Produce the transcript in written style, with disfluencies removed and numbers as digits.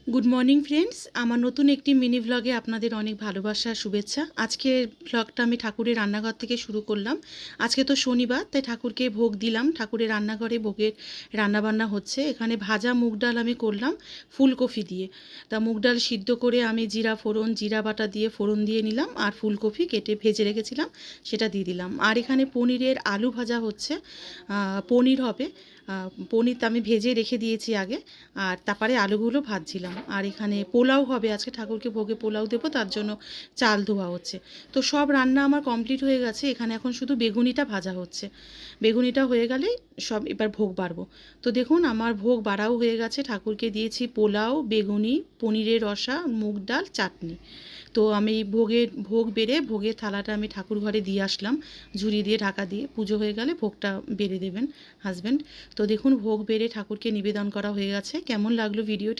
Good morning friends, আমার নতুন একটি মিনি ভ্লগে আপনাদের অনেক ভালোবাসা শুভেচ্ছা। আজকের ভ্লগটা আমি ঠাকুরের রান্নাঘর থেকে শুরু করলাম। আজকে তো শনিবার, তাই ঠাকুরকে ভোগ দিলাম। ঠাকুরের রান্নাঘরে ভোগের রান্নাবান্না হচ্ছে। এখানে ভাজা মুগ ডাল আমি করলাম ফুলকপি দিয়ে। তা মুগ ডাল সিদ্ধ করে আমি জিরা বাটা দিয়ে ফোড়ন দিয়ে নিলাম, আর ফুলকপি কেটে ভেজে রেখেছিলাম সেটা দিয়ে দিলাম। আর এখানে পনিরের আলু ভাজা হচ্ছে, পনির হবে। পনির আমি ভেজে রেখে দিয়েছি আগে, আর তারপরে আলুগুলো ভাজছিলাম। আর এখানে পোলাও হবে, আজকে ঠাকুরকে ভোগে পোলাও দেবো, তার জন্য চাল ধোয়া হচ্ছে। তো সব রান্না আমার কমপ্লিট হয়ে গেছে। এখানে এখন শুধু বেগুনিটা ভাজা হচ্ছে। বেগুনিটা হয়ে গেলেই সব এবার ভোগ বাড়বো। তো দেখুন আমার ভোগ বাড়াও হয়ে গেছে। ঠাকুরকে দিয়েছি পোলাও, বেগুনি, পনিরের রসা, মুগ ডাল, চাটনি। তো আমি ভোগ বেড়ে ভোগের থালাটা আমি ঠাকুর ঘরে দিয়ে আসলাম, ঝুড়ি দিয়ে ঢাকা দিয়ে। পুজো হয়ে গেলে ভোগটা বেড়ে দেবেন হাজব্যান্ড। তো দেখুন ভোগ বেড়ে ঠাকুরকে নিবেদন করা হয়ে গেছে। কেমন লাগলো ভিডিওটি?